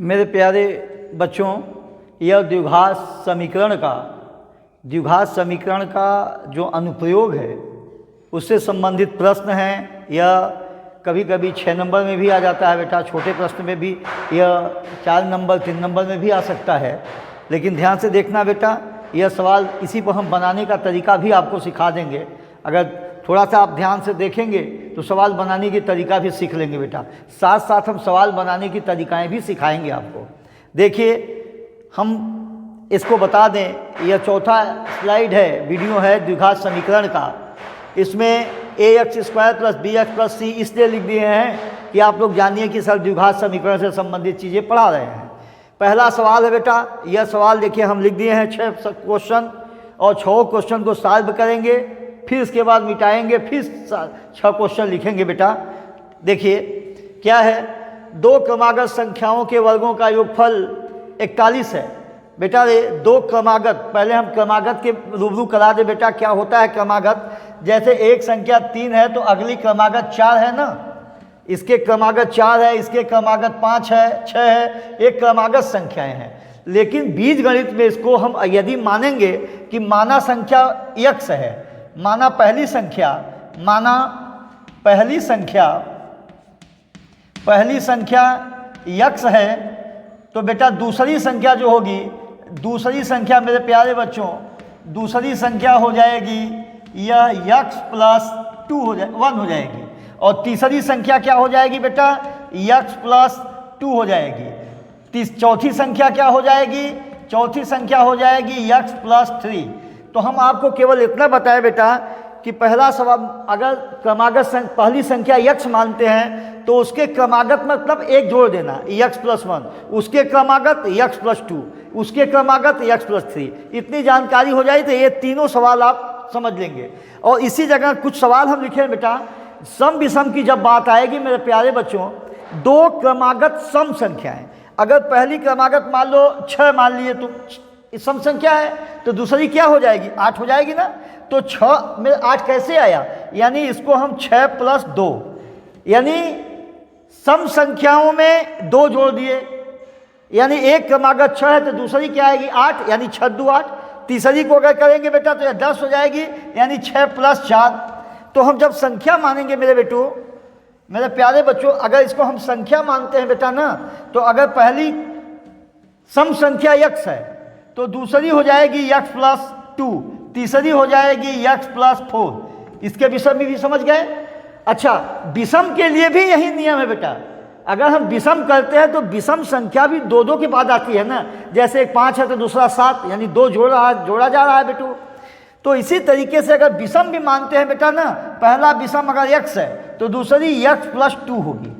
मेरे प्यारे बच्चों, यह द्विघात समीकरण का जो अनुप्रयोग है उससे संबंधित प्रश्न हैं। यह कभी कभी 6 नंबर में भी आ जाता है बेटा, छोटे प्रश्न में भी यह 4 नंबर 3 नंबर में भी आ सकता है। लेकिन ध्यान से देखना बेटा, यह सवाल इसी पर हम बनाने का तरीका भी आपको सिखा देंगे। अगर थोड़ा सा आप ध्यान से देखेंगे तो सवाल बनाने की तरीका भी सीख लेंगे बेटा। साथ साथ हम सवाल बनाने की तरीकाएं भी सिखाएंगे आपको। देखिए, हम इसको बता दें, यह चौथा स्लाइड है, वीडियो है द्विघात समीकरण का। इसमें ax² + bx + c इसलिए लिख दिए हैं कि आप लोग जानिए कि सर द्विघात समीकरण से संबंधित चीज़ें पढ़ा रहे हैं। पहला सवाल है बेटा, यह सवाल देखिए हम लिख दिए हैं 6 क्वेश्चन, और 6 क्वेश्चन को सॉल्व करेंगे, फिर इसके बाद मिटाएंगे, फिर 6 क्वेश्चन लिखेंगे बेटा। देखिए क्या है, 2 क्रमागत संख्याओं के वर्गों का योगफल 41 है। बेटा ये 2 क्रमागत, पहले हम क्रमागत के रूबरू करा दे बेटा। क्या होता है क्रमागत? जैसे एक संख्या 3 है तो अगली क्रमागत 4 है ना, इसके क्रमागत 4 है, इसके क्रमागत 5 है, 6 है, एक क्रमागत संख्याएं हैं। लेकिन बीजगणित में इसको हम यदि मानेंगे कि माना संख्या x है, माना पहली संख्या x है, तो बेटा दूसरी संख्या जो होगी, दूसरी संख्या मेरे प्यारे बच्चों, दूसरी संख्या हो जाएगी यह x + 1 हो जाएगी, और तीसरी संख्या क्या हो जाएगी बेटा? x + 2 हो जाएगी। चौथी संख्या क्या हो जाएगी? चौथी संख्या हो जाएगी x + 3। तो हम आपको केवल इतना बताएं बेटा कि पहला सवाल, अगर क्रमागत पहली संख्या x मानते हैं तो उसके क्रमागत मतलब 1 जोड़ देना, x + 1, उसके क्रमागत x + 2, उसके क्रमागत x + 3। इतनी जानकारी हो जाए तो ये तीनों सवाल आप समझ लेंगे। और इसी जगह कुछ सवाल हम लिखे बेटा, सम विषम की जब बात आएगी मेरे प्यारे बच्चों, 2 क्रमागत सम संख्याएं, अगर पहली क्रमागत मान लो 6 मान लिए तो सम संख्या है, तो दूसरी क्या हो जाएगी? 8 हो जाएगी ना। तो 6 में 8 कैसे आया? यानी इसको हम 6 + 2, यानी सम संख्याओं में 2 जोड़ दिए, यानी एक क्रमागत 6 है तो दूसरी क्या आएगी? 8, यानी 6 × 2 = 8। तीसरी को अगर करेंगे बेटा तो यह 10 हो जाएगी, यानी 6 + 4। तो हम जब संख्या मानेंगे मेरे प्यारे बच्चों, अगर इसको हम संख्या मानते हैं बेटा ना, तो अगर पहली सम संख्या x है तो दूसरी हो जाएगी x + 2, तीसरी हो जाएगी x + 4। इसके विषम में भी समझ गए? अच्छा, विषम के लिए भी यही नियम है बेटा। अगर हम विषम करते हैं तो विषम संख्या भी 2 के बाद आती है ना। जैसे एक 5 है तो दूसरा 7, यानी 2 जोड़ा जा रहा है बेटू। तो इसी तरीके से अगर विषम भी मानते हैं बेटा ना, पहला विषम अगर x है तो दूसरी x + 2 होगी,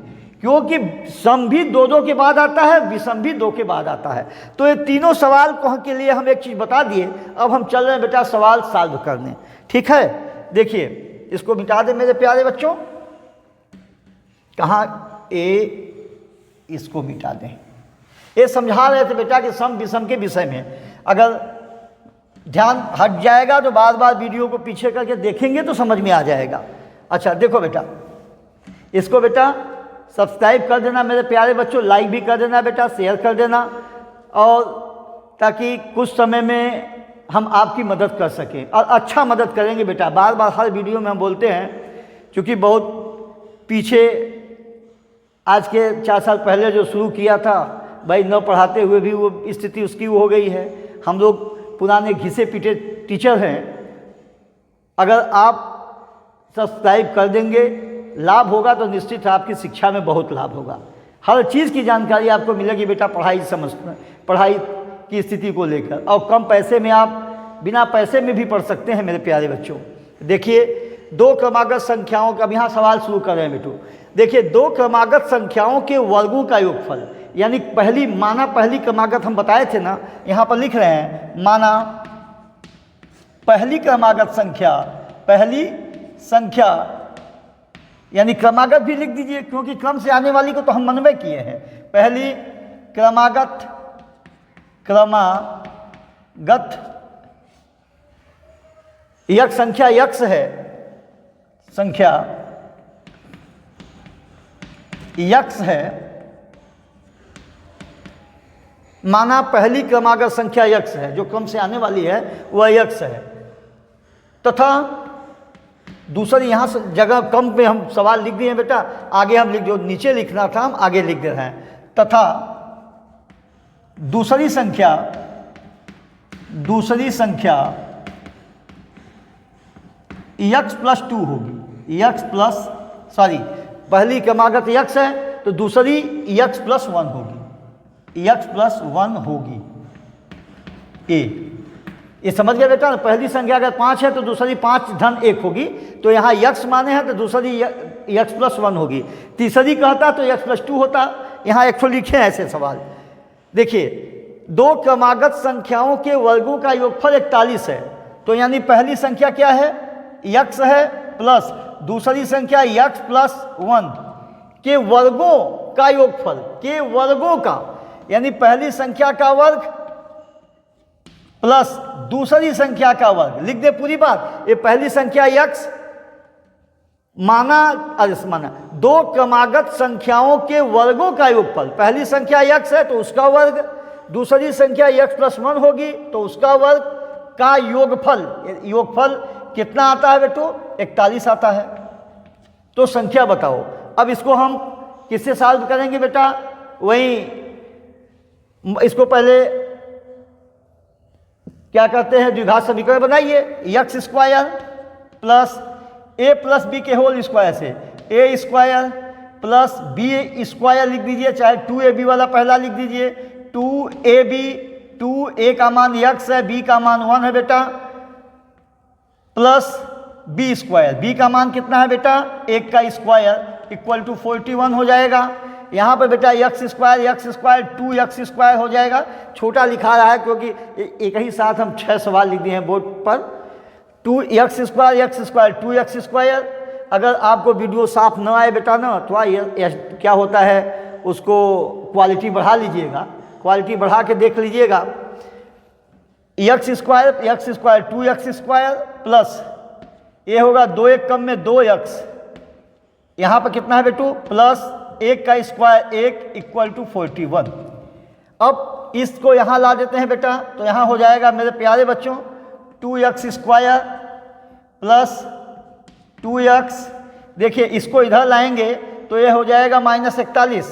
क्योंकि सम भी 2 के बाद आता है, विषम भी 2 के बाद आता है। तो ये तीनों सवाल के लिए हम एक चीज़ बता दिए। अब हम चल रहे हैं बेटा सवाल सॉल्व करने, ठीक है? देखिए, इसको मिटा दें मेरे प्यारे बच्चों, कहाँ इसको मिटा दें। ये समझा रहे थे बेटा कि सम विषम के विषय में। अगर ध्यान हट जाएगा तो बार बार वीडियो को पीछे करके देखेंगे तो समझ में आ जाएगा। अच्छा देखो बेटा, इसको बेटा सब्सक्राइब कर देना मेरे प्यारे बच्चों, लाइक भी कर देना बेटा, शेयर कर देना, और ताकि कुछ समय में हम आपकी मदद कर सकें, और अच्छा मदद करेंगे बेटा। बार बार हर वीडियो में हम बोलते हैं, क्योंकि बहुत पीछे आज के 4 साल पहले जो शुरू किया था भाई, न पढ़ाते हुए भी वो स्थिति उसकी हो गई है। हम लोग पुराने घिसे पीटे टीचर हैं। अगर आप सब्सक्राइब कर देंगे, लाभ होगा तो निश्चित है आपकी शिक्षा में बहुत लाभ होगा। हर चीज़ की जानकारी आपको मिलेगी बेटा, पढ़ाई की स्थिति को लेकर, और कम पैसे में आप बिना पैसे में भी पढ़ सकते हैं मेरे प्यारे बच्चों। देखिए, 2 क्रमागत संख्याओं का, अब यहाँ सवाल शुरू कर रहे हैं बेटू। देखिए, 2 क्रमागत संख्याओं के वर्गों का योगफल, यानी पहली क्रमागत हम बताए थे ना, यहाँ पर लिख रहे हैं माना पहली क्रमागत संख्या, यानी क्रमागत भी लिख दीजिए, क्योंकि क्रम से आने वाली को तो हम मनवे किए हैं। पहली क्रमागत एक संख्या x है, संख्या x है, माना पहली क्रमागत संख्या यक्स है, जो क्रम से आने वाली है वह यक्स है, तथा दूसरी यहाँ से जगह कम पे हम सवाल लिख दिए हैं बेटा, आगे हम लिख, जो नीचे लिखना था हम आगे लिख दे रहे हैं, तथा दूसरी संख्या यक्स प्लस 2 होगी, यक्स प्लस, सॉरी, पहली क्रमागत यक्स है तो दूसरी यक्स प्लस 1 होगी, यक्स प्लस 1 होगी। ये समझ गए बेटा, पहली संख्या अगर 5 है तो दूसरी 5 धन 1 होगी, तो यहाँ यक्स माने हैं तो दूसरी यक्स प्लस 1 होगी। तीसरी कहता तो यक्स प्लस 2 होता। यहाँ एक तो लिखे हैं ऐसे सवाल। देखिए, दो क्रमागत संख्याओं के वर्गों का योगफल 41 है, तो यानी पहली संख्या क्या है, यक्स है, प्लस दूसरी संख्या यक्स प्लस 1 के वर्गों का योगफल, के वर्गों का, यानी पहली संख्या का वर्ग प्लस दूसरी संख्या का वर्ग। लिख दे पूरी बात। ये पहली संख्या यक्स माना दो क्रमागत संख्याओं के वर्गों का योगफल, पहली संख्या यक्स है तो उसका वर्ग, दूसरी संख्या यक्स प्लस 1 होगी तो उसका वर्ग का योगफल। योगफल कितना आता है बेटो, 41 आता है। तो संख्या बताओ। अब इसको हम किससे सॉल्व करेंगे बेटा, वही इसको पहले क्या करते हैं, द्विघात समीकरण बनाइए। यक्स स्क्वायर प्लस ए प्लस बी के होल स्क्वायर से ए स्क्वायर प्लस बी स्क्वायर लिख दीजिए, चाहे 2ab वाला पहला लिख दीजिए। 2ab, 2a का मान यक्स है, b का मान 1 है बेटा, प्लस बी स्क्वायर, बी का मान कितना है बेटा, 1 का स्क्वायर इक्वल टू 41 हो जाएगा। यहाँ पर बेटा यक्स स्क्वायर 2 यक्स स्क्वायर हो जाएगा। छोटा लिखा रहा है क्योंकि एक ही साथ हम 6 सवाल लिख दिए हैं बोर्ड पर। 2 यक्स स्क्वायर 2 यक्स स्क्वायर। अगर आपको वीडियो साफ न आए बेटा ना, तो क्या होता है, उसको क्वालिटी बढ़ा लीजिएगा, क्वालिटी बढ़ा के देख लीजिएगा। X square 2 x square plus ये होगा 2 एक कम में 2 यक्स, यहाँ पर कितना है बेटू, प्लस 1 का स्क्वायर 1 इक्वल टू 41। अब इसको यहाँ ला देते हैं बेटा, तो यहाँ हो जाएगा मेरे प्यारे बच्चों 2 यक्स स्क्वायर प्लस 2 यक्स। देखिए इसको इधर लाएंगे तो ये हो जाएगा -41,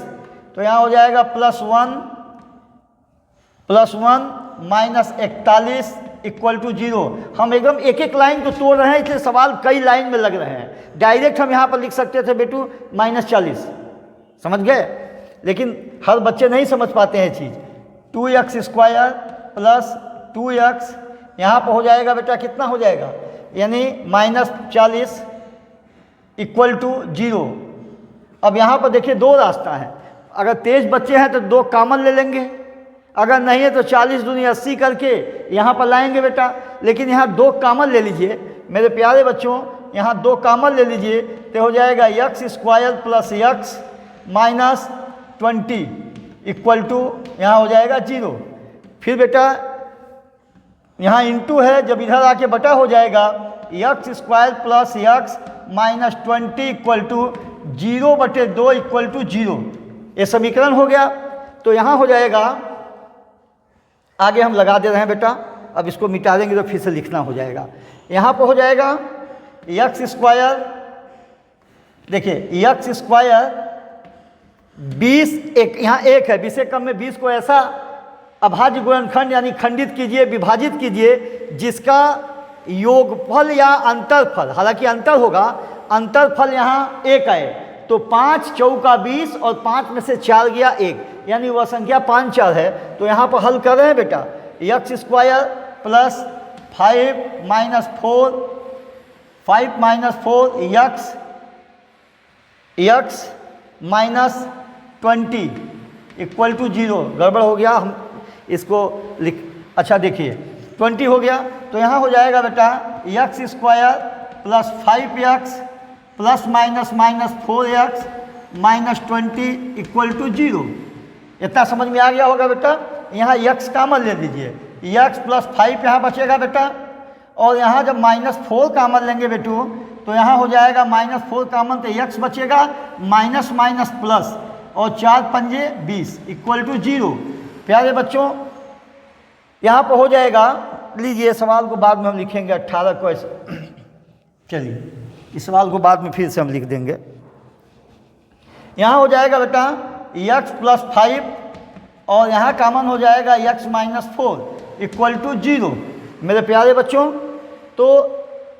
तो यहाँ हो जाएगा +1 -41 इक्वल टू 0। हम एकदम एक एक लाइन को तोड़ रहे हैं, इसलिए सवाल कई लाइन में लग रहे हैं। डायरेक्ट हम यहाँ पर लिख सकते थे बेटू -40, समझ गए, लेकिन हर बच्चे नहीं समझ पाते हैं चीज़। 2 यक्स स्क्वायर प्लस 2 यक्स, यहाँ पर हो जाएगा बेटा कितना हो जाएगा, यानी -40 इक्वल टू 0। अब यहाँ पर देखिए 2 रास्ता है, अगर तेज बच्चे हैं तो 2 कॉमन ले लेंगे, अगर नहीं है तो 40 दूनी 80 करके यहाँ पर लाएंगे बेटा। लेकिन यहाँ 2 कॉमन ले लीजिए मेरे प्यारे बच्चों, यहाँ 2 कॉमन ले लीजिए तो हो जाएगा x square plus x -20 equal to यहाँ हो जाएगा 0। फिर बेटा यहाँ इंटू है, जब इधर आके बटा हो जाएगा x square plus x -20 equal to 0/2 equal to 0। ये समीकरण हो गया। तो यहाँ हो जाएगा, आगे हम लगा दे रहे हैं बेटा, अब इसको मिटा देंगे तो फिर से लिखना हो जाएगा। यहाँ पर हो जाएगा यक्स स्क्वायर, देखिए यक्स स्क्वायर 20 एक, यहाँ 1 है, 20 से कम में 20 को ऐसा अभाज्य गुणनखंड यानी खंडित कीजिए, विभाजित कीजिए जिसका योगफल या अंतरफल, हालांकि अंतर होगा, अंतरफल यहाँ 1 आए तो 5 चौका 20 और 5 में से 4 गया 1, यानी वह संख्या 5 4 है। तो यहाँ पर हल कर रहे हैं बेटा, x square plus 5 -4 x -20 equal to 0। गड़बड़ हो गया, हम इसको लिख, अच्छा देखिए 20 हो गया तो यहाँ हो जाएगा बेटा x square plus 5 x plus -4 x -20 equal to 0। इतना समझ में आ गया होगा बेटा। यहाँ यक्स कॉमन ले लीजिए, यक्स प्लस 5 यहाँ बचेगा बेटा, और यहाँ जब -4 कॉमन लेंगे बेटू तो यहाँ हो जाएगा -4 कॉमन तो यक्स बचेगा, माइनस प्लस और 4 पंजे 20 इक्वल टू 0। प्यारे बच्चों यहाँ पर हो जाएगा, लीजिए सवाल को बाद में हम लिखेंगे 18 को ऐसे। चलिए इस सवाल को बाद में फिर से हम लिख देंगे। यहाँ हो जाएगा बेटा x + 5 और यहाँ कॉमन हो जाएगा x - 4 = 0। मेरे प्यारे बच्चों तो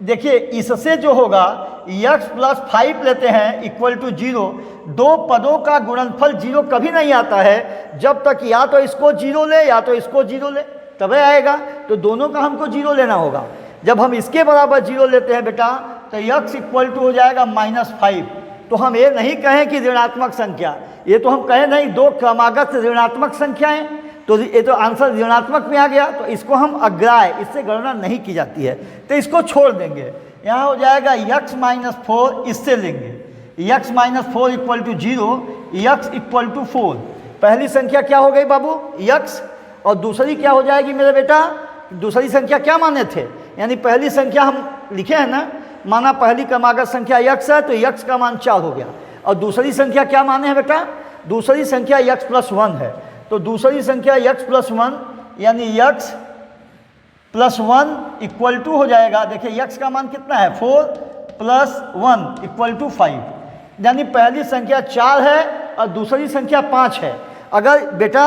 देखिए इससे जो होगा x + 5 लेते हैं = 0। दो पदों का गुणनफल 0 कभी नहीं आता है जब तक या तो इसको 0 ले या तो इसको 0 ले, तभी आएगा। तो दोनों का हमको 0 लेना होगा। जब हम इसके बराबर 0 लेते हैं बेटा तो x = हो जाएगा -5। तो हम ये नहीं कहें कि ऋणात्मक संख्या, ये तो हम कहें नहीं, दो क्रमागत ऋणात्मक संख्याएं, तो ये तो आंसर ऋणात्मक में आ गया। तो इसको हम अग्राह्य, इससे गणना नहीं की जाती है, तो इसको छोड़ देंगे। यहाँ हो जाएगा x - 4, इससे लेंगे x - 4 = 0, x = 4। पहली संख्या क्या हो गई बाबू x, और दूसरी क्या हो जाएगी मेरे बेटा, दूसरी संख्या क्या माने थे, यानी पहली संख्या हम लिखे हैं ना, माना पहली क्रमागत संख्या x है तो x का मान 4 हो गया। और दूसरी संख्या क्या माने हैं बेटा, दूसरी संख्या x + 1 है। तो दूसरी संख्या x + 1 यानी x + 1 = हो जाएगा। देखिए x का मान कितना है, 4 + 1 = 5, यानी पहली संख्या 4 है और दूसरी संख्या 5 है। अगर बेटा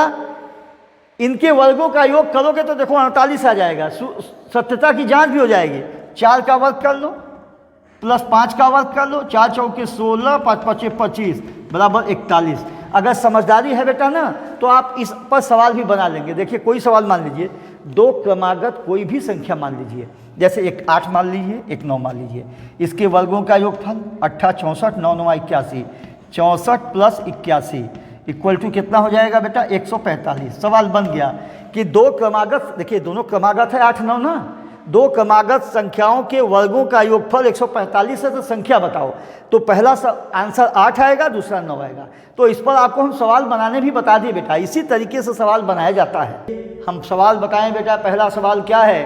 इनके वर्गों का योग करोगे तो देखो 48 आ जाएगा। सत्यता की जांच भी हो जाएगी। 4 का वर्ग कर लो प्लस 5 का वर्ग कर लो, 4 चौके 16, 5 पचे 25 बराबर 41। अगर समझदारी है बेटा ना तो आप इस पर सवाल भी बना लेंगे। देखिए कोई सवाल मान लीजिए, दो क्रमागत कोई भी संख्या मान लीजिए, जैसे एक 8 मान लीजिए, एक 9 मान लीजिए, इसके वर्गों का योगफल 8 64, 9 9 81, 64 + 81 = कितना हो जाएगा बेटा 145। सवाल बन गया कि दो क्रमागत, देखिए दोनों क्रमागत है 8 9 ना, दो क्रमागत संख्याओं के वर्गों का योगफल 145 है, तो संख्या बताओ। तो पहला आंसर 8 आएगा, दूसरा 9 आएगा। तो इस पर आपको हम सवाल बनाने भी बता दिए बेटा, इसी तरीके से सवाल बनाया जाता है। हम सवाल बताएं बेटा, पहला सवाल क्या है,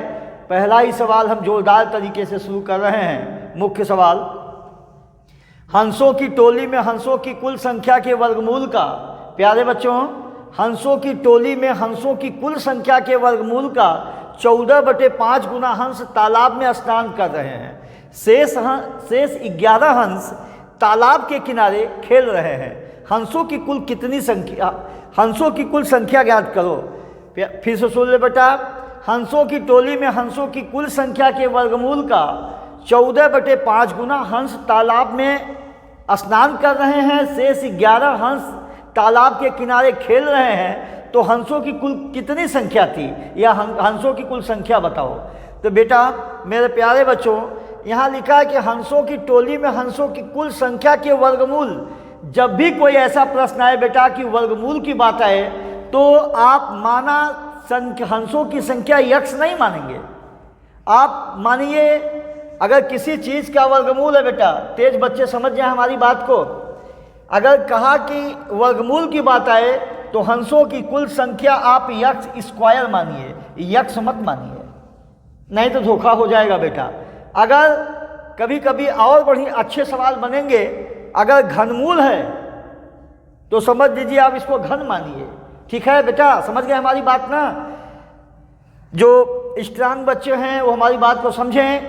पहला ही सवाल हम जोरदार तरीके से शुरू कर रहे हैं। मुख्य सवाल, हंसों की टोली में हंसों की कुल संख्या के वर्गमूल का, प्यारे बच्चों हंसों की टोली में हंसों की कुल संख्या के वर्गमूल का 14/5 गुना हंस तालाब में स्नान कर रहे हैं। शेष 11 हंस तालाब के किनारे खेल रहे हैं। हंसों की कुल कितनी संख्या, हंसों की कुल संख्या ज्ञात करो। फिर से सुन ले बेटा, हंसों की टोली में हंसों की कुल संख्या के वर्गमूल का 14/5 गुना हंस तालाब में स्नान कर रहे हैं। शेष 11 हंस तालाब के किनारे खेल रहे हैं। तो हंसों की कुल कितनी संख्या थी, या हंसों की कुल संख्या बताओ। तो बेटा मेरे प्यारे बच्चों, यहाँ लिखा है कि हंसों की टोली में हंसों की कुल संख्या के वर्गमूल। जब भी कोई ऐसा प्रश्न आए बेटा कि वर्गमूल की बात आए, तो आप माना हंसों की संख्या x नहीं मानेंगे। आप मानिए अगर किसी चीज़ का वर्गमूल है बेटा, तेज बच्चे समझ जाए हमारी बात को, अगर कहा कि वर्गमूल की बात आए तो हंसों की कुल संख्या आप x² मानिए, x मत मानिए, नहीं तो धोखा हो जाएगा बेटा। अगर कभी कभी और बड़ी अच्छे सवाल बनेंगे, अगर घनमूल है तो समझ लीजिए आप इसको घन मानिए। ठीक है बेटा, समझ गए हमारी बात ना। जो स्ट्रांग बच्चे हैं वो हमारी बात को समझें।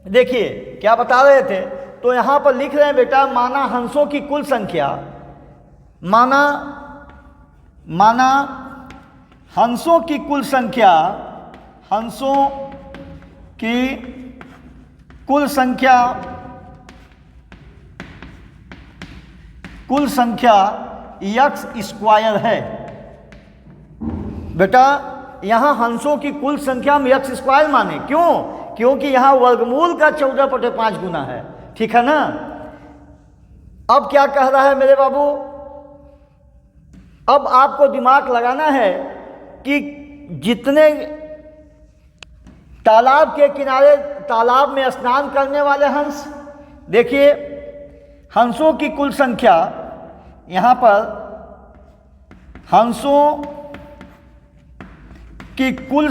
देखिए क्या बता रहे थे, तो यहाँ पर लिख रहे हैं बेटा, माना हंसों की कुल संख्या, माना हंसों की कुल संख्या, हंसों की कुल संख्या x² है। बेटा यहाँ हंसों की कुल संख्या में x² माने, क्यों? क्योंकि यहाँ वर्गमूल का 14/5 गुना है। ठीक है ना। अब क्या कह रहा है मेरे बाबू, अब आपको दिमाग लगाना है कि जितने तालाब के किनारे तालाब में स्नान करने वाले हंस, देखिए हंसों की कुल संख्या, यहाँ पर हंसों की कुल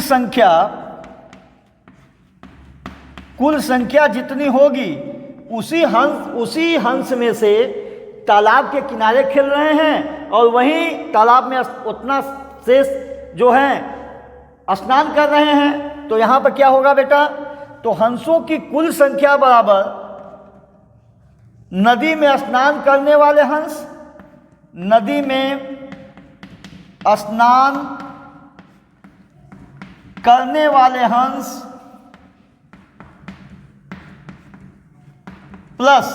संख्या जितनी होगी, उसी हंस में से तालाब के किनारे खेल रहे हैं और वहीं तालाब में उतना शेष जो हैं स्नान कर रहे हैं। तो यहाँ पर क्या होगा बेटा, तो हंसों की कुल संख्या बराबर नदी में स्नान करने वाले हंस, नदी में स्नान करने वाले हंस प्लस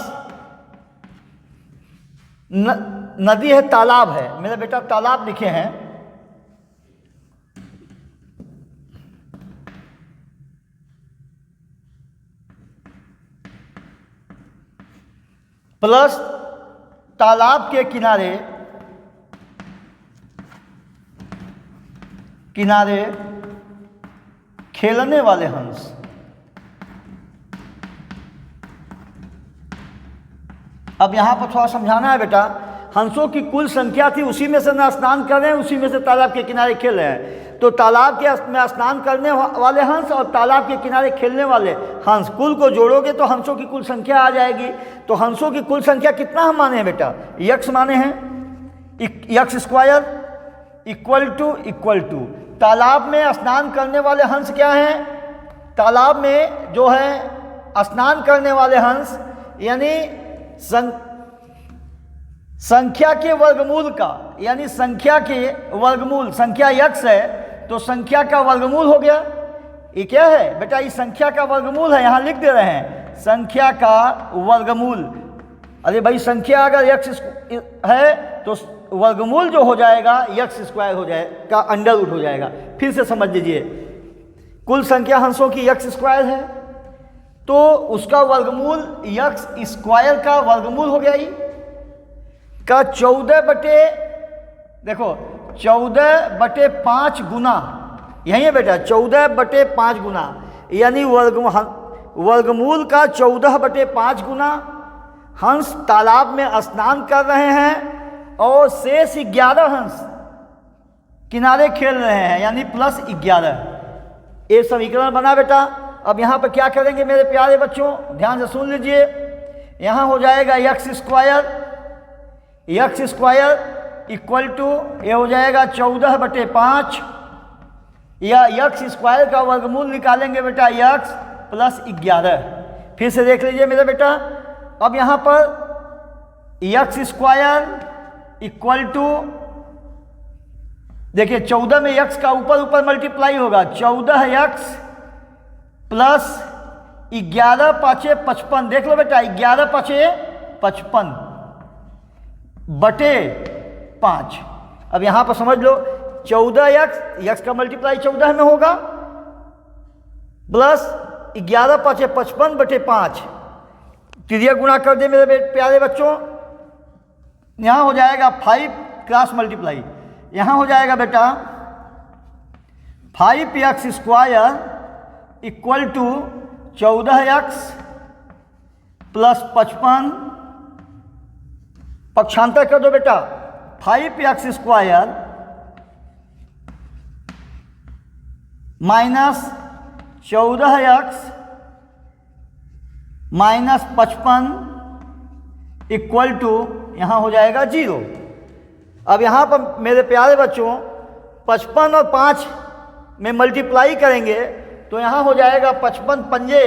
नदी है, तालाब है, मेरा बेटा तालाब लिखे हैं, प्लस तालाब के किनारे खेलने वाले हंस। अब यहाँ पर थोड़ा समझाना है बेटा, हंसों की कुल संख्या थी, उसी में से ना स्नान कर रहे हैं, उसी में से तालाब के किनारे खेल रहे हैं। तो तालाब के में स्नान करने वाले हंस और तालाब के किनारे खेलने वाले हंस, कुल को जोड़ोगे तो हंसों की कुल संख्या आ जाएगी। तो हंसों की कुल संख्या कितना हम माने हैं बेटा, यक्स माने हैं, यक्स स्क्वायर इक्वल टू तालाब में स्नान करने वाले हंस क्या हैं, तालाब में जो है स्नान करने वाले हंस यानी संख्या के वर्गमूल का, यानी संख्या के वर्गमूल, संख्या यक्स है तो संख्या का वर्गमूल हो गया। ये क्या है बेटा, ये संख्या का वर्गमूल है, यहाँ लिख दे रहे हैं संख्या का वर्गमूल। अरे भाई संख्या अगर यक्स है तो वर्गमूल जो हो जाएगा यक्स स्क्वायर हो जाएगा, अंडर रूट हो जाएगा। फिर से समझ लीजिए, कुल संख्या हंसों की यक्स स्क्वायर है तो उसका वर्गमूल यक्स स्क्वायर का वर्गमूल हो गया, ये का 14 बटे, देखो 14/5 गुना, यही है बेटा 14/5 गुना, यानी वर्गमूल का 14/5 गुना हंस तालाब में स्नान कर रहे हैं और शेष 11 हंस किनारे खेल रहे हैं, यानी प्लस 11। ये समीकरण बना बेटा। अब यहाँ पर क्या करेंगे मेरे प्यारे बच्चों, ध्यान से सुन लीजिए। यहाँ हो जाएगा यक्स स्क्वायर इक्वल टू, ये हो जाएगा 14/5, या यक्स स्क्वायर का वर्गमूल निकालेंगे बेटा यक्स प्लस 11। फिर से देख लीजिए मेरे बेटा, अब यहाँ पर यक्स स्क्वायर इक्वल टू, देखिए 14 में यक्स का ऊपर मल्टीप्लाई होगा, 14x प्लस 11×5 = 55। देख लो बेटा 11×5 = 55 बटे 5। अब यहाँ पर समझ लो 14x का मल्टीप्लाई 14 में होगा प्लस 11×5 = 55 बटे 5। त्रिज्या गुणा कर दे मेरे प्यारे बच्चों, यहाँ हो जाएगा 5 क्रॉस मल्टीप्लाई, यहाँ हो जाएगा बेटा 5x square equal to 14x plus 55, पक्षांतर कर दो बेटा, 5x square minus 14x minus 55 equal to, यहाँ हो जाएगा 0। अब यहाँ पर मेरे प्यारे बच्चों 55 और 5 में मल्टीप्लाई करेंगे तो यहाँ हो जाएगा 55 पंजे,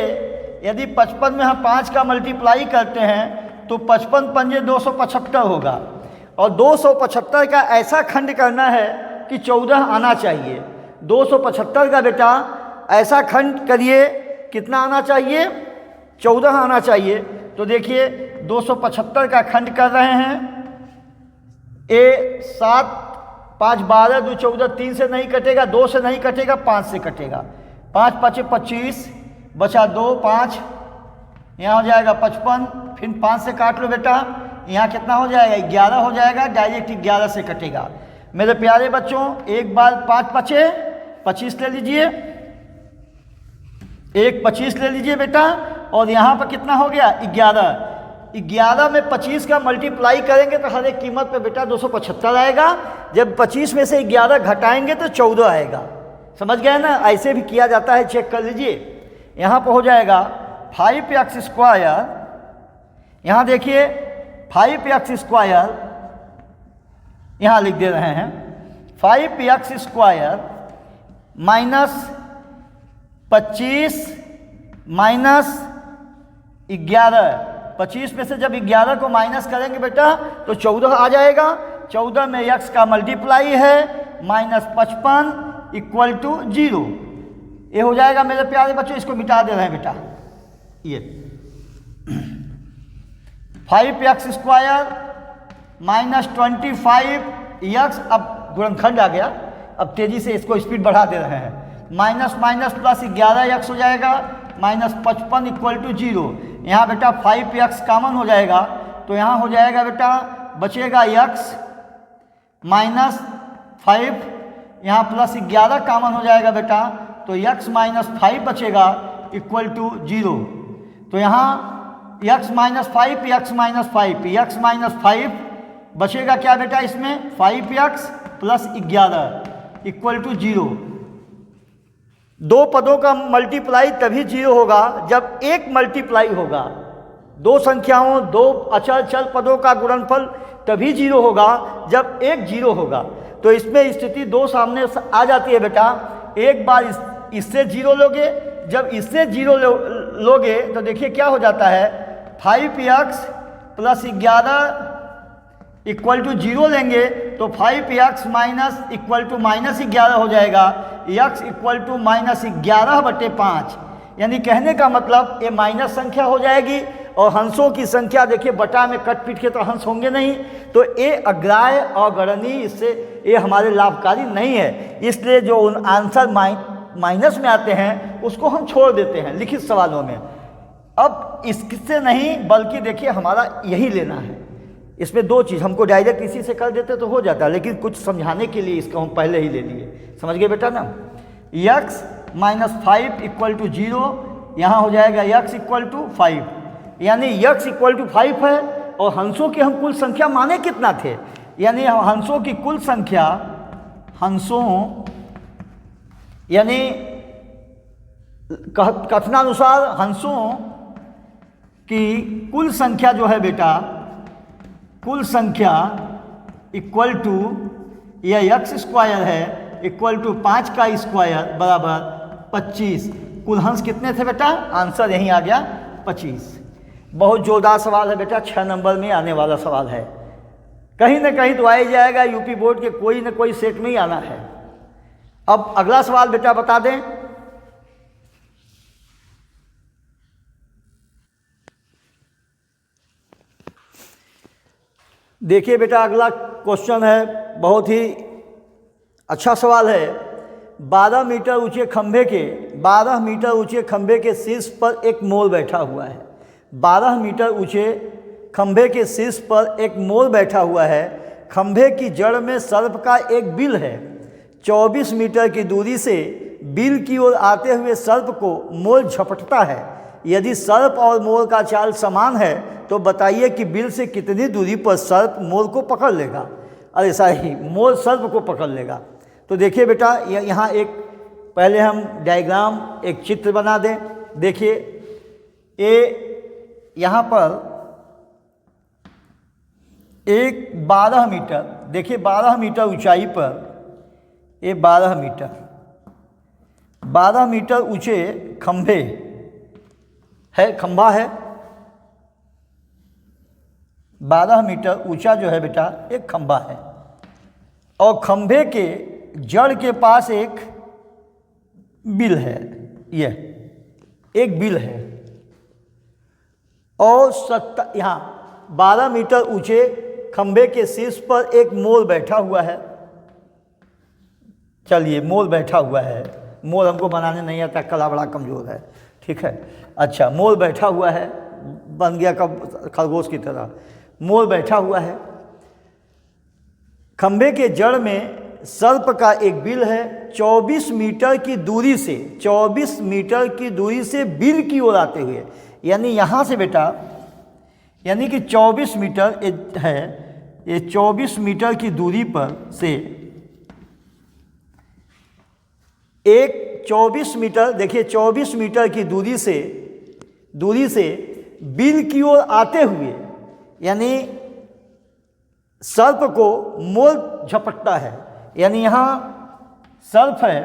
यदि 55 में हम 5 का मल्टीप्लाई करते हैं तो 55 पंजे 275 होगा, और 275 का ऐसा खंड करना है कि 14 आना चाहिए। 275 का बेटा ऐसा खंड करिए, कितना आना चाहिए, 14 आना चाहिए। तो देखिए 275 का खंड कर रहे हैं, ए 7 5 12 2 14, 3 से नहीं कटेगा, 2 से नहीं कटेगा, 5 से कटेगा, 5 5 25 बचा 2 5, यहाँ हो जाएगा 55, फिर 5 से काट लो बेटा, यहाँ कितना हो जाएगा 11 हो जाएगा, डायरेक्ट 11 से कटेगा। मेरे प्यारे बच्चों एक बार 5 5 25 ले लीजिए, एक 25 ले लीजिए बेटा, और यहाँ पर कितना हो गया 11। 11 में 25 का मल्टीप्लाई करेंगे तो हर एक कीमत पे बेटा 275 आएगा। जब 25 में से 11 घटाएंगे तो 14 आएगा। समझ गए ना, ऐसे भी किया जाता है, चेक कर लीजिए। यहाँ पर हो जाएगा 5x स्क्वायर, यहाँ देखिए 5x स्क्वायर यहाँ लिख दे रहे हैं 5x² माइनस 25 माइनस 11। 25 में से जब 11 को माइनस करेंगे बेटा तो 14 आ जाएगा। 14 में x का मल्टीप्लाई है -55 इक्वल टू 0। ये हो जाएगा मेरे प्यारे बच्चों। इसको मिटा दे रहे हैं बेटा। ये 5x² माइनस 25x, अब गुणनखंड आ गया। अब तेजी से इसको स्पीड बढ़ा दे रहे हैं। माइनस माइनस प्लस 11x हो जाएगा -55 इक्वल टू 0। यहाँ बेटा 5x कॉमन हो जाएगा तो यहाँ हो जाएगा बेटा, बचेगा x माइनस 5, यहाँ प्लस 11 कॉमन हो जाएगा बेटा तो x माइनस 5 बचेगा इक्वल टू 0। तो यहाँ x minus 5, x minus 5, x minus 5 बचेगा क्या बेटा इसमें 5x प्लस 11 इक्वल टू 0। दो पदों का मल्टीप्लाई तभी 0 होगा जब एक मल्टीप्लाई होगा। दो संख्याओं, दो अचल चल पदों का गुणनफल तभी 0 होगा जब एक 0 होगा। तो इसमें स्थिति दो सामने आ जाती है बेटा। एक बार इससे 0 लोगे, जब इससे 0 लोगे तो देखिए क्या हो जाता है 5x प्लस 11 इक्वल टू 0 लेंगे तो 5x माइनस इक्वल टू -11 हो जाएगा। x इक्वल टू -11/5, यानी कहने का मतलब ये माइनस संख्या हो जाएगी और हंसों की संख्या देखिए बटा में कट पीट के तो हंस होंगे नहीं, तो ये अग्राह्य अगणनीय, इससे ये हमारे लाभकारी नहीं है। इसलिए जो उन आंसर माइनस में आते हैं उसको हम छोड़ देते हैं लिखित सवालों में। अब इससे नहीं बल्कि देखिए हमारा यही लेना है। इसमें दो चीज़, हमको डायरेक्ट इसी से कर देते तो हो जाता, लेकिन कुछ समझाने के लिए इसको हम पहले ही ले लिए। समझ गए बेटा ना। x माइनस 5 इक्वल टू 0, यहाँ हो जाएगा x इक्वल टू 5, यानी x इक्वल टू 5 है। और हंसों की हम कुल संख्या माने कितना थे, यानी हंसों की कुल संख्या, हंसों यानी कथनानुसार हंसों की कुल संख्या जो है बेटा, कुल संख्या इक्वल टू यह x² है इक्वल टू 5 का स्क्वायर बराबर 25। कुल हंस कितने थे बेटा, आंसर यहीं आ गया 25। बहुत जोरदार सवाल है बेटा, 6 नंबर में आने वाला सवाल है। कहीं ना कहीं तो आ ही जाएगा, यूपी बोर्ड के कोई ना कोई सेट में ही आना है। अब अगला सवाल बेटा बता दें। देखिए बेटा अगला क्वेश्चन है, बहुत ही अच्छा सवाल है। 12 मीटर ऊंचे खंभे के 12 मीटर ऊंचे खंभे के शीर्ष पर एक मोर बैठा हुआ है। 12 मीटर ऊंचे खंभे के शीर्ष पर एक मोर बैठा हुआ है। खंभे की जड़ में सर्प का एक बिल है। 24 मीटर की दूरी से बिल की ओर आते हुए सर्प को मोर झपटता है। यदि सर्प और मोर का चाल समान है तो बताइए कि बिल से कितनी दूरी पर सर्प मोर को पकड़ लेगा। अरे सही, मोर सर्प को पकड़ लेगा। तो देखिए बेटा यहाँ एक पहले हम डायग्राम, एक चित्र बना दें। देखिए ये यहाँ पर एक 12 मीटर, देखिए 12 मीटर ऊंचाई पर ये 12 मीटर ऊंचे खंभे है, खंभा है 12 मीटर ऊंचा जो है बेटा एक खंभा है। और खंभे के जड़ के पास एक बिल है, ये एक बिल है। और यहाँ 12 मीटर ऊंचे खंभे के शीर्ष पर एक मोर बैठा हुआ है। चलिए मोर बैठा हुआ है, मोर हमको बनाने नहीं आता, कला बड़ा कमज़ोर है, ठीक है। अच्छा मोर बैठा हुआ है, बन गया कब खरगोश की तरह। मोर बैठा हुआ है। खंभे के जड़ में सर्प का एक बिल है। 24 मीटर की दूरी से 24 मीटर की दूरी से बिल की ओर आते हुए, यानी यहाँ से बेटा, यानी कि 24 मीटर है, ये 24 मीटर की दूरी पर से एक 24 मीटर, देखिए 24 मीटर की दूरी से बिल की ओर आते हुए, यानी सर्प को मोल झपटता है, यानी यहाँ सर्प है,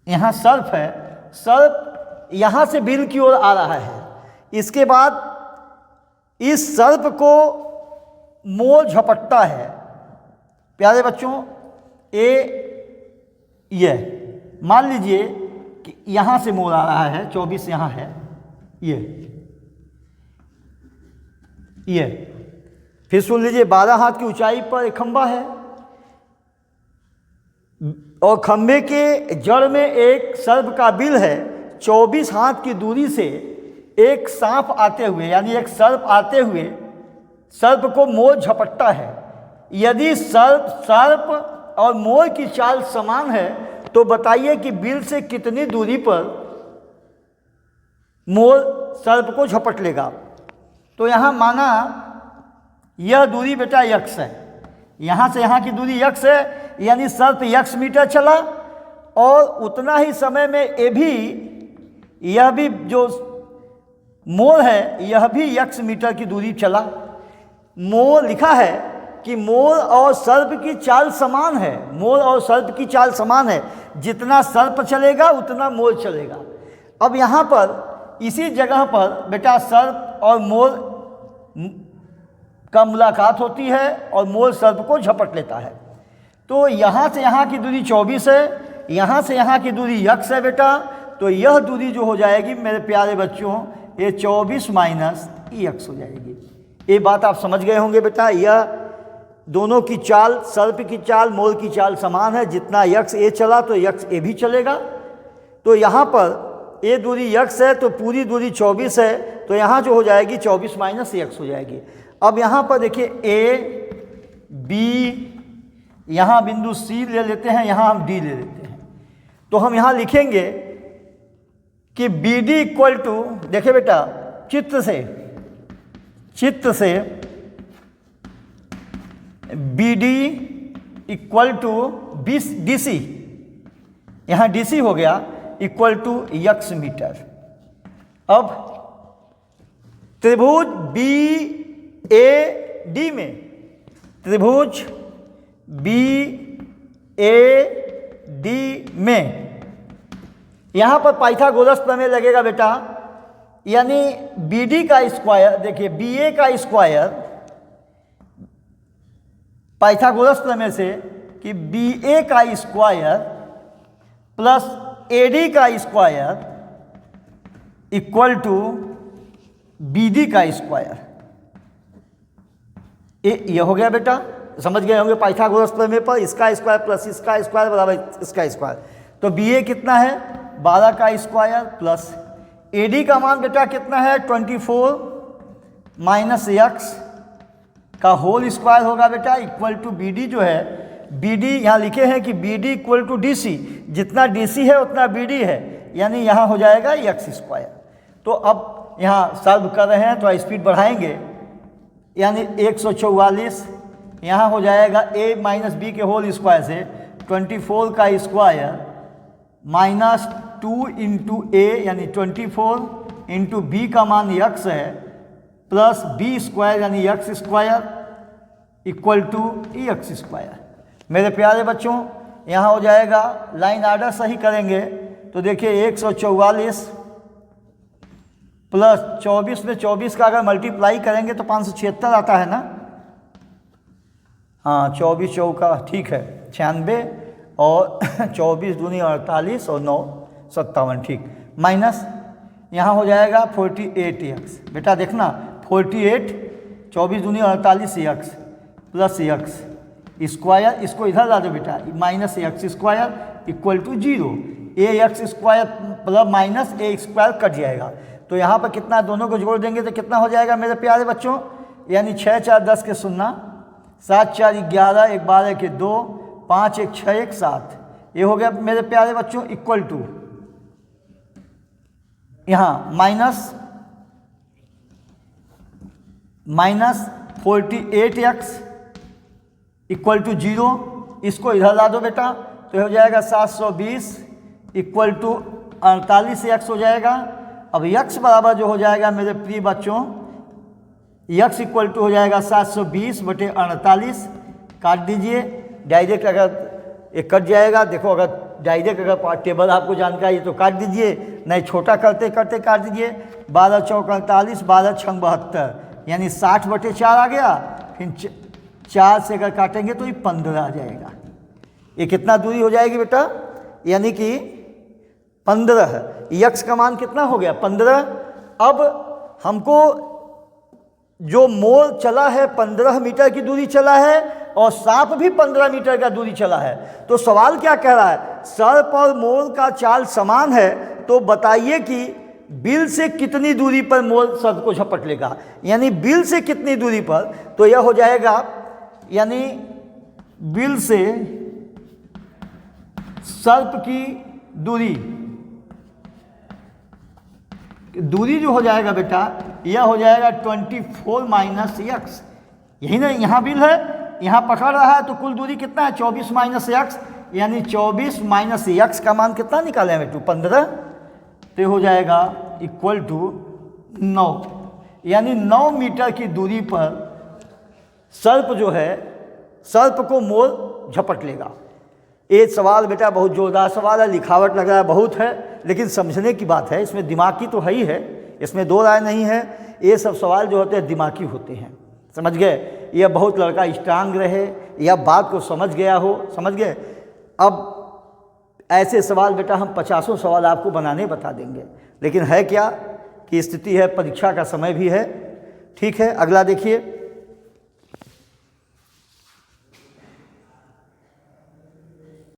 यहाँ सर्प है, सर्प यहाँ से बिल की ओर आ रहा है। इसके बाद इस सर्प को मोल झपटता है। प्यारे बच्चों, ये मान लीजिए कि यहाँ से मोल आ रहा है, 24 यहाँ है, ये फिर सुन लीजिए, 12 हाथ की ऊंचाई पर एक खंबा है और खंबे के जड़ में एक सर्प का बिल है। 24 हाथ की दूरी से एक सांप आते हुए, यानी एक सर्प आते हुए सर्प को मोल झपटता है। यदि सर्प और मोर की चाल समान है तो बताइए कि बिल से कितनी दूरी पर मोर सर्प को झपट लेगा। तो यहाँ माना यह दूरी बेटा यक्स है, यहाँ से यहाँ की दूरी यक्स है, यानी सर्प यक्स मीटर चला और उतना ही समय में यह भी जो मोर है यह भी यक्स मीटर की दूरी चला। मोर लिखा है कि मोर और सर्प की चाल समान है, मोर और सर्प की चाल समान है, जितना सर्प चलेगा उतना मोर चलेगा। अब यहाँ पर इसी जगह पर बेटा सर्प और मोर का मुलाकात होती है और मोर सर्प को झपट लेता है। तो यहाँ से यहाँ की दूरी 24 है, यहाँ से यहाँ की दूरी यक्स है बेटा, तो यह दूरी जो हो जाएगी मेरे प्यारे बच्चों, ये 24 माइनस यक्स हो जाएगी। ये बात आप समझ गए होंगे बेटा। यह दोनों की चाल, सर्प की चाल मोर की चाल समान है, जितना यक्स ए चला तो यक्स ए भी चलेगा। तो यहाँ पर ये दूरी यक्स है तो पूरी दूरी 24 है, तो यहाँ जो हो जाएगी 24 माइनस यक्स हो जाएगी। अब यहाँ पर देखिए ए बी, यहाँ बिंदु सी ले लेते हैं, यहाँ हम डी ले लेते हैं। तो हम यहाँ लिखेंगे कि बी डी इक्वल टू, देखिए बेटा चित्र से B D equal to D C, यहाँ डी सी हो गया, इक्वल टू यक्स मीटर। अब त्रिभुज बी ए डी में, त्रिभुज बी ए डी में यहाँ पर पाइथागोरस प्रमेय लगेगा बेटा, यानी बी डी का स्क्वायर, देखिए बी ए का स्क्वायर, पाइथागोरस प्रमेय से कि बी ए का स्क्वायर प्लस ए डी का square equal to B D का स्क्वायर। ये हो गया बेटा, समझ गए होंगे पाइथागोरस प्रमेय पर, इसका स्क्वायर प्लस इसका स्क्वायर बराबर इसका स्क्वायर। तो बी ए कितना है 12 का स्क्वायर प्लस ए डी का मान बेटा कितना है 24 माइनस यक्स का होल स्क्वायर होगा बेटा, इक्वल टू बी डी जो है, बी डी यहाँ लिखे हैं कि B D equal to D C, जितना डी सी है उतना बी डी है, यानी यहाँ हो जाएगा यक्स स्क्वायर। तो अब यहाँ सॉल्व कर रहे हैं तो स्पीड बढ़ाएंगे, यानी 144 यहाँ हो जाएगा a माइनस बी के होल स्क्वायर से 24 का स्क्वायर माइनस 2 इंटू ए, यानी 24 इंटू बी का मान यक्स है प्लस बी स्क्वायर यानी x square equal to x square. मेरे प्यारे बच्चों यहाँ हो जाएगा, लाइन आर्डर सही करेंगे तो देखिए 144 प्लस 24 में 24 का अगर मल्टीप्लाई करेंगे तो 576 आता है ना, हाँ 24 चौका ठीक है 96 और 24 दूनी 48 और 9 57 ठीक, माइनस यहाँ हो जाएगा 48 यक्स। बेटा देखना 48 24 दूनी 48 यक्स प्लस यक्स स्क्वायर, इसको इधर ला दो बेटा, minus x square equal to 0, A x square plus minus A square cut जाएगा। तो यहाँ पर कितना, दोनों को जोड़ देंगे तो कितना हो जाएगा मेरे प्यारे बच्चों, यानी 6 4 10 के 0, 7 4 11, 1 12 के 2, 5 1 6 1 7, ये हो गया मेरे प्यारे बच्चों इक्वल टू यहाँ माइनस 48 एक्स इक्वल टू 0, इसको इधर ला दो बेटा तो हो जाएगा 720 इक्वल टू 48 एक्स हो जाएगा। अब यक्स बराबर जो हो जाएगा मेरे प्रिय बच्चों यक्स इक्वल टू हो जाएगा 720/48, काट दीजिए। डायरेक्ट अगर ये कट जाएगा, देखो अगर डायरेक्ट अगर टेबल आपको जानकारी है तो काट दीजिए, नहीं छोटा करते करते काट दीजिए। 12 चौक 48, 12 छंग 72, यानी 60/4 आ गया। फिर 4 से अगर काटेंगे तो ये 15 आ जाएगा। ये कितना दूरी हो जाएगी बेटा, यानी कि 15। यक्स का मान कितना हो गया 15। अब हमको जो मोल चला है 15 मीटर की दूरी चला है और सांप भी 15 मीटर का दूरी चला है। तो सवाल क्या कह रहा है, सर्प और मोल का चाल समान है, तो बताइए कि बिल से कितनी दूरी पर मोल सर्प को झपट लेगा। यानी बिल से कितनी दूरी पर, तो यह हो जाएगा, यानी बिल से सर्प की दूरी जो हो जाएगा बेटा, यह हो जाएगा 24 - यक्स। यही ना, यहाँ बिल है, यहाँ पकड़ रहा है, तो कुल दूरी कितना है 24 - यक्स, यानी 24 - यक्स का मान कितना निकाले हैं बेटू 15। तो हो जाएगा इक्वल टू 9, यानी 9 मीटर की दूरी पर सर्प जो है, सर्प को मोल झपट लेगा। ये सवाल बेटा बहुत जोरदार सवाल है, लिखावट लग रहा है बहुत है, लेकिन समझने की बात है, इसमें दिमाग की तो है ही है, इसमें दो राय नहीं है। ये सब सवाल जो होते हैं दिमागी होते हैं, समझ गए। यह बहुत लड़का स्ट्रांग रहे या बात को समझ गया हो, समझ गए। अब ऐसे सवाल बेटा हम 50 सवाल आपको बनाने बता देंगे, लेकिन है क्या कि स्थिति है, परीक्षा का समय भी है। ठीक है, अगला देखिए।